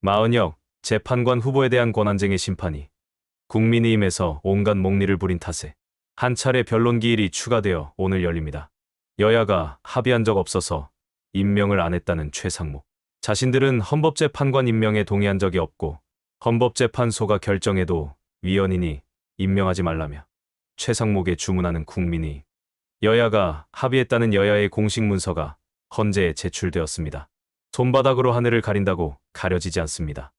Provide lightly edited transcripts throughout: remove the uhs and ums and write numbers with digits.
마은혁 재판관 후보에 대한 권한쟁의 심판이 국민의힘에서 온갖 목리를 부린 탓에 한 차례 변론 기일이 추가되어 오늘 열립니다. 여야가 합의한 적 없어서 임명을 안 했다는 최상목. 자신들은 헌법재판관 임명에 동의한 적이 없고 헌법재판소가 결정해도 위헌이니 임명하지 말라며 최상목에 주문하는 국민의힘. 여야가 합의했다는 여야의 공식 문서가 헌재에 제출되었습니다. 손바닥으로 하늘을 가린다고 가려지지 않습니다.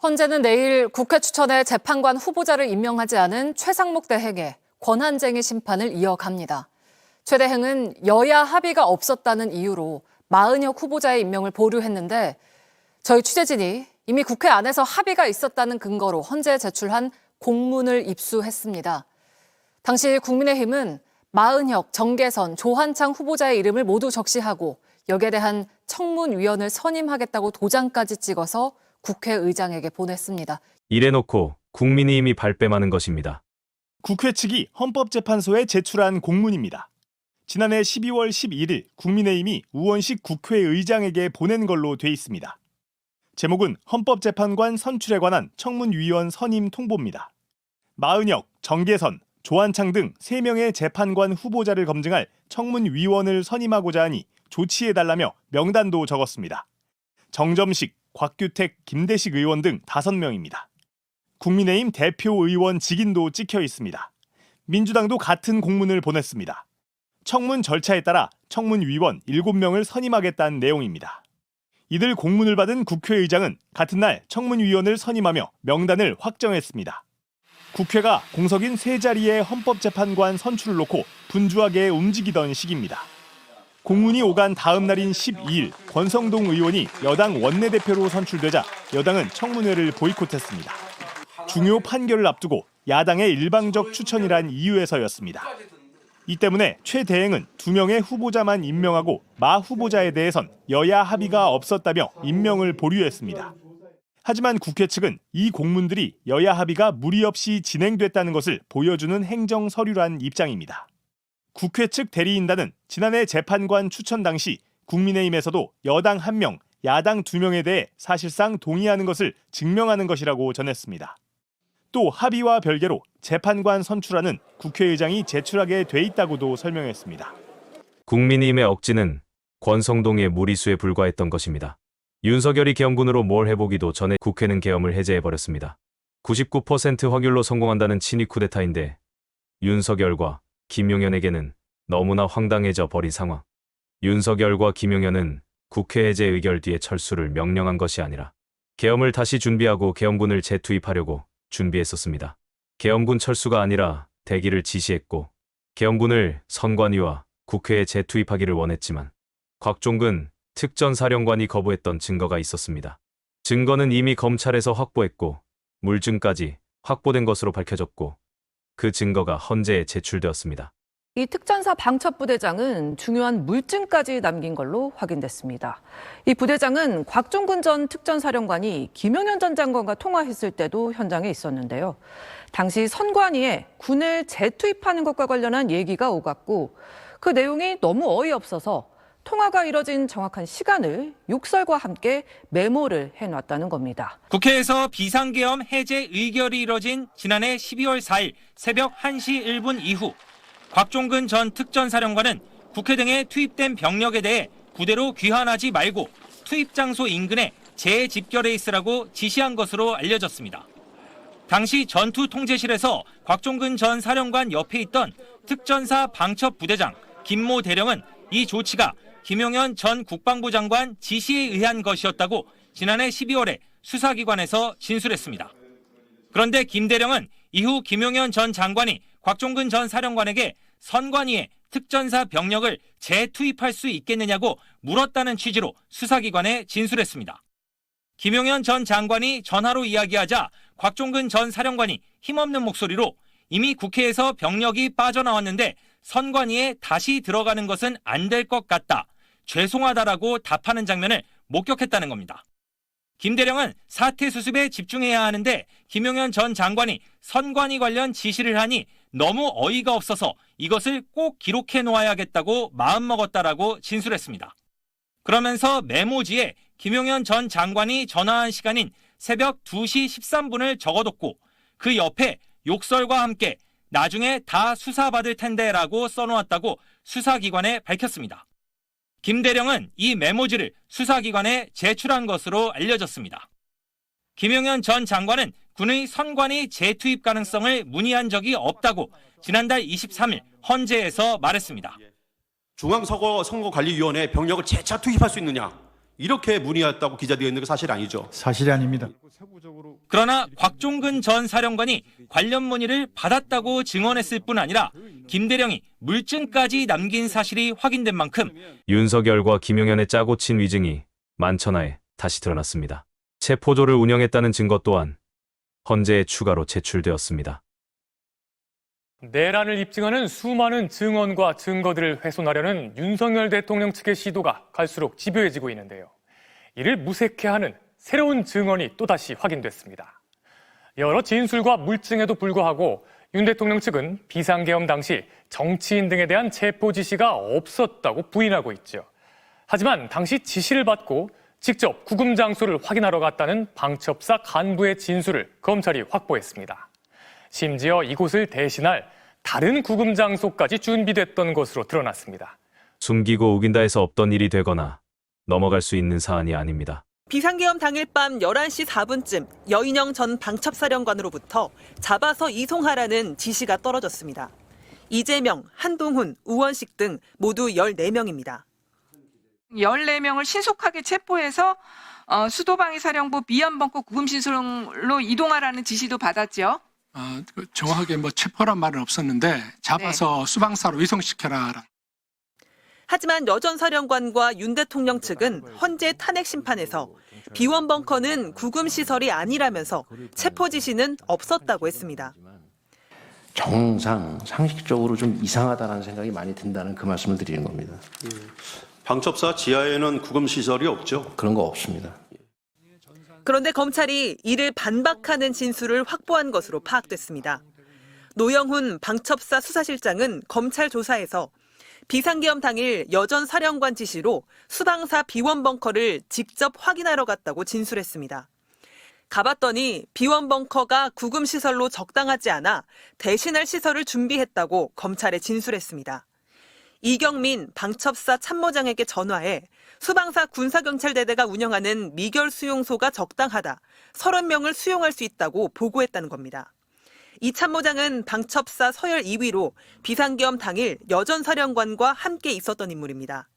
헌재는 내일 국회 추천에 재판관 후보자를 임명하지 않은 최상목 대행의 권한쟁의 심판을 이어갑니다. 최 대행은 여야 합의가 없었다는 이유로 마은혁 후보자의 임명을 보류했는데 저희 취재진이 이미 국회 안에서 합의가 있었다는 근거로 헌재에 제출한 공문을 입수했습니다. 당시 국민의힘은 마은혁, 정계선, 조한창 후보자의 이름을 모두 적시하고 여기에 대한 청문위원을 선임하겠다고 도장까지 찍어서 국회의장에게 보냈습니다. 이래놓고 국민의힘이 발뺌하는 것입니다. 국회 측이 헌법재판소에 제출한 공문입니다. 지난해 12월 11일 국민의힘이 우원식 국회의장에게 보낸 걸로 돼 있습니다. 제목은 헌법재판관 선출에 관한 청문위원 선임 통보입니다. 마은혁, 정계선, 조한창 등 3명의 재판관 후보자를 검증할 청문위원을 선임하고자 하니 조치해달라며 명단도 적었습니다. 정점식, 곽규택, 김대식 의원 등 5명입니다. 국민의힘 대표 의원 직인도 찍혀 있습니다. 민주당도 같은 공문을 보냈습니다. 청문 절차에 따라 청문위원 7명을 선임하겠다는 내용입니다. 이들 공문을 받은 국회의장은 같은 날 청문위원을 선임하며 명단을 확정했습니다. 국회가 공석인 3자리의 헌법재판관 선출을 놓고 분주하게 움직이던 시기입니다. 공문이 오간 다음 날인 12일 권성동 의원이 여당 원내대표로 선출되자 여당은 청문회를 보이콧했습니다. 중요 판결을 앞두고 야당의 일방적 추천이란 이유에서였습니다. 이 때문에 최 대행은 2명의 후보자만 임명하고 마 후보자에 대해선 여야 합의가 없었다며 임명을 보류했습니다. 하지만 국회 측은 이 공문들이 여야 합의가 무리 없이 진행됐다는 것을 보여주는 행정 서류란 입장입니다. 국회 측 대리인단은 지난해 재판관 추천 당시 국민의힘에서도 여당 1명, 야당 2명에 대해 사실상 동의하는 것을 증명하는 것이라고 전했습니다. 또 합의와 별개로 재판관 선출안은 국회의장이 제출하게 돼 있다고도 설명했습니다. 국민의힘의 억지는 권성동의 무리수에 불과했던 것입니다. 윤석열이 계엄군으로 뭘 해보기도 전에 국회는 계엄을 해제해버렸습니다. 99% 확률로 성공한다는 친위 쿠데타인데 윤석열과 김용현에게는 너무나 황당해져 버린 상황. 윤석열과 김용현은 국회 해제 의결 뒤에 철수를 명령한 것이 아니라 계엄을 다시 준비하고 계엄군을 재투입하려고 준비했었습니다. 계엄군 철수가 아니라 대기를 지시했고 계엄군을 선관위와 국회에 재투입하기를 원했지만 곽종근 특전사령관이 거부했던 증거가 있었습니다. 증거는 이미 검찰에서 확보했고 물증까지 확보된 것으로 밝혀졌고 그 증거가 헌재에 제출되었습니다. 이 특전사 방첩부대장은 중요한 물증까지 남긴 걸로 확인됐습니다. 이 부대장은 곽종근 전 특전사령관이 김용현 전 장관과 통화했을 때도 현장에 있었는데요. 당시 선관위에 군을 재투입하는 것과 관련한 얘기가 오갔고 그 내용이 너무 어이없어서 통화가 이뤄진 정확한 시간을 욕설과 함께 메모를 해놨다는 겁니다. 국회에서 비상계엄 해제 의결이 이뤄진 지난해 12월 4일 새벽 1시 1분 이후 곽종근 전 특전사령관은 국회 등에 투입된 병력에 대해 부대로 귀환하지 말고 투입 장소 인근에 재집결해 있으라고 지시한 것으로 알려졌습니다. 당시 전투 통제실에서 곽종근 전 사령관 옆에 있던 특전사 방첩부대장 김모 대령은 이 조치가 김용현 전 국방부 장관 지시에 의한 것이었다고 지난해 12월에 수사기관에서 진술했습니다. 그런데 김 대령은 이후 김용현 전 장관이 곽종근 전 사령관에게 선관위에 특전사 병력을 재투입할 수 있겠느냐고 물었다는 취지로 수사기관에 진술했습니다. 김용현 전 장관이 전화로 이야기하자 곽종근 전 사령관이 힘없는 목소리로 이미 국회에서 병력이 빠져나왔는데 선관위에 다시 들어가는 것은 안 될 것 같다. 죄송하다라고 답하는 장면을 목격했다는 겁니다. 김 대령은 사태 수습에 집중해야 하는데 김용현 전 장관이 선관위 관련 지시를 하니 너무 어이가 없어서 이것을 꼭 기록해 놓아야겠다고 마음먹었다라고 진술했습니다. 그러면서 메모지에 김용현 전 장관이 전화한 시간인 새벽 2시 13분을 적어뒀고 그 옆에 욕설과 함께 나중에 다 수사받을 텐데라고 써놓았다고 수사기관에 밝혔습니다. 김 대령은 이 메모지를 수사기관에 제출한 것으로 알려졌습니다. 김용현 전 장관은 군의 선관위 재투입 가능성을 문의한 적이 없다고 지난달 23일 헌재에서 말했습니다. 중앙선거관리위원회에 병력을 재차 투입할 수 있느냐, 이렇게 문의했다고 기재되어 있는 게 사실 아니죠. 사실이 아닙니다. 그러나 곽종근 전 사령관이 관련 문의를 받았다고 증언했을 뿐 아니라 김 대령이 물증까지 남긴 사실이 확인된 만큼 윤석열과 김용현의 짜고 친 위증이 만천하에 다시 드러났습니다. 체포조를 운영했다는 증거 또한 헌재에 추가로 제출되었습니다. 내란을 입증하는 수많은 증언과 증거들을 훼손하려는 윤석열 대통령 측의 시도가 갈수록 집요해지고 있는데요. 이를 무색해하는 새로운 증언이 또다시 확인됐습니다. 여러 진술과 물증에도 불구하고 윤 대통령 측은 비상계엄 당시 정치인 등에 대한 체포 지시가 없었다고 부인하고 있죠. 하지만 당시 지시를 받고 직접 구금 장소를 확인하러 갔다는 방첩사 간부의 진술을 검찰이 확보했습니다. 심지어 이곳을 대신할 다른 구금 장소까지 준비됐던 것으로 드러났습니다. 숨기고 우긴다 해서 없던 일이 되거나 넘어갈 수 있는 사안이 아닙니다. 비상계엄 당일 밤 11시 4분쯤 여인영 전 방첩사령관으로부터 잡아서 이송하라는 지시가 떨어졌습니다. 이재명, 한동훈, 우원식 등 모두 14명입니다. 14명을 신속하게 체포해서 수도방위사령부 비연벙커 구금시설로 이동하라는 지시도 받았죠. 정확하게 체포란 말은 없었는데 잡아서 수방사로 이송시켜라. 하지만 여 전 사령관과 윤 대통령 측은 헌재 탄핵 심판에서 비원벙커는 구금시설이 아니라면서 체포 지시는 없었다고 했습니다. 정상, 상식적으로 좀 이상하다는 생각이 많이 든다는 그 말씀을 드리는 겁니다. 방첩사 지하에는 구금시설이 없죠. 그런 거 없습니다. 그런데 검찰이 이를 반박하는 진술을 확보한 것으로 파악됐습니다. 노영훈 방첩사 수사실장은 검찰 조사에서 비상계엄 당일 여 전 사령관 지시로 수방사 비원벙커를 직접 확인하러 갔다고 진술했습니다. 가봤더니 비원벙커가 구금시설로 적당하지 않아 대신할 시설을 준비했다고 검찰에 진술했습니다. 이경민 방첩사 참모장에게 전화해 수방사 군사경찰대대가 운영하는 미결 수용소가 적당하다, 30명을 수용할 수 있다고 보고했다는 겁니다. 이 참모장은 방첩사 서열 2위로 비상계엄 당일 여 전 사령관과 함께 있었던 인물입니다.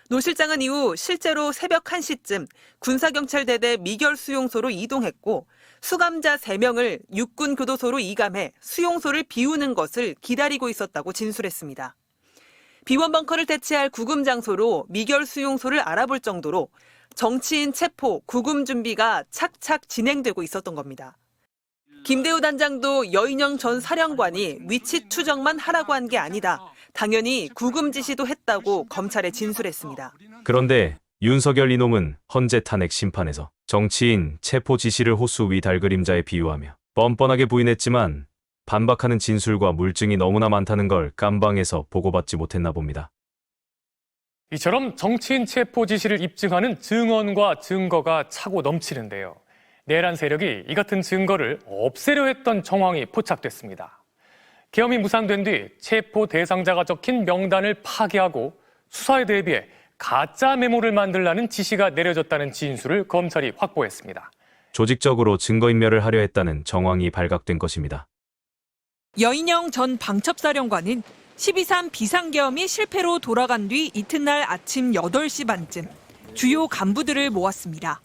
노 실장은 이후 실제로 새벽 1시쯤 군사경찰대대 미결 수용소로 이동했고 수감자 3명을 육군교도소로 이감해 수용소를 비우는 것을 기다리고 있었다고 진술했습니다. 비원벙커를 대체할 구금 장소로 미결 수용소를 알아볼 정도로 정치인 체포, 구금 준비가 착착 진행되고 있었던 겁니다. 김대우 단장도 여인영 전 사령관이 위치 추정만 하라고 한 게 아니다, 당연히 구금 지시도 했다고 검찰에 진술했습니다. 그런데 윤석열 이놈은 헌재 탄핵 심판에서 정치인 체포 지시를 호수 위 달그림자에 비유하며 뻔뻔하게 부인했지만 반박하는 진술과 물증이 너무나 많다는 걸 깜방에서 보고받지 못했나 봅니다. 이처럼 정치인 체포 지시를 입증하는 증언과 증거가 차고 넘치는데요. 내란 세력이 이 같은 증거를 없애려 했던 정황이 포착됐습니다. 계엄이 무산된 뒤 체포 대상자가 적힌 명단을 파기하고 수사에 대비해 가짜 메모를 만들라는 지시가 내려졌다는 진술을 검찰이 확보했습니다. 조직적으로 증거인멸을 하려 했다는 정황이 발각된 것입니다. 여인영 전 방첩사령관은 12.3 비상계엄이 실패로 돌아간 뒤 이튿날 아침 8시 반쯤 주요 간부들을 모았습니다.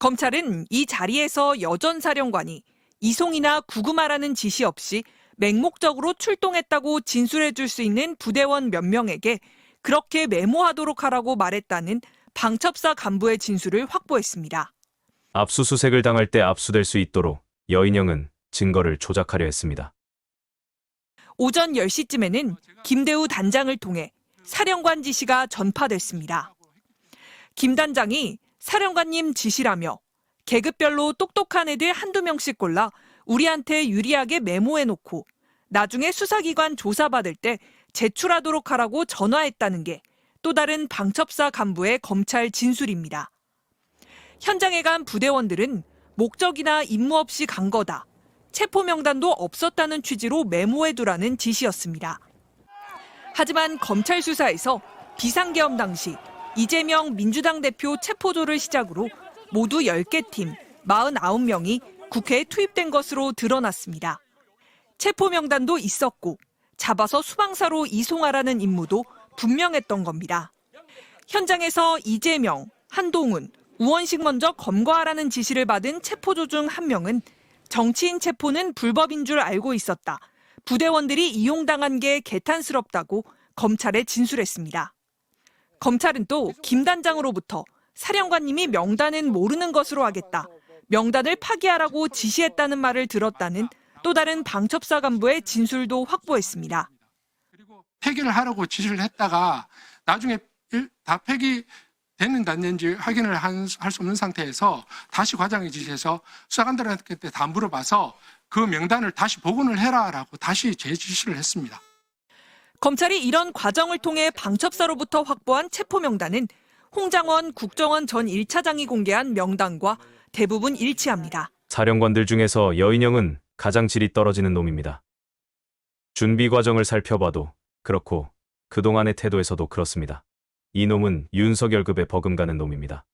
검찰은 이 자리에서 여 전 사령관이 이송이나 구금하라는 지시 없이 맹목적으로 출동했다고 진술해 줄 수 있는 부대원 몇 명에게 그렇게 메모하도록 하라고 말했다는 방첩사 간부의 진술을 확보했습니다. 압수수색을 당할 때 압수될 수 있도록 여인영은 증거를 조작하려 했습니다. 오전 10시쯤에는 김대우 단장을 통해 사령관 지시가 전파됐습니다. 김 단장이 사령관님 지시라며 계급별로 똑똑한 애들 한두 명씩 골라 우리한테 유리하게 메모해놓고 나중에 수사기관 조사받을 때 제출하도록 하라고 전화했다는 게 또 다른 방첩사 간부의 검찰 진술입니다. 현장에 간 부대원들은 목적이나 임무 없이 간 거다. 체포 명단도 없었다는 취지로 메모해두라는 지시였습니다. 하지만 검찰 수사에서 비상계엄 당시 이재명 민주당 대표 체포조를 시작으로 모두 10개 팀 49명이 국회에 투입된 것으로 드러났습니다. 체포 명단도 있었고 잡아서 수방사로 이송하라는 임무도 분명했던 겁니다. 현장에서 이재명, 한동훈, 우원식 먼저 검거하라는 지시를 받은 체포조 중 한 명은 정치인 체포는 불법인 줄 알고 있었다. 부대원들이 이용당한 게 개탄스럽다고 검찰에 진술했습니다. 검찰은 또 김 단장으로부터 사령관님이 명단은 모르는 것으로 하겠다. 명단을 파기하라고 지시했다는 말을 들었다는 또 다른 방첩사 간부의 진술도 확보했습니다. 그리고 폐기를 하라고 지시를 했다가 나중에 다 폐기됐는지 안 됐는지 확인을 할 수 없는 상태에서 다시 과장이 지시해서 수사관들한테 다 물어봐서 그 명단을 다시 복원을 해라라고 다시 재지시를 했습니다. 검찰이 이런 과정을 통해 방첩사로부터 확보한 체포 명단은 홍장원 국정원 전 1차장이 공개한 명단과 대부분 일치합니다. 사령관들 중에서 여인영은 가장 질이 떨어지는 놈입니다. 준비 과정을 살펴봐도 그렇고 그동안의 태도에서도 그렇습니다. 이 놈은 윤석열급에 버금가는 놈입니다.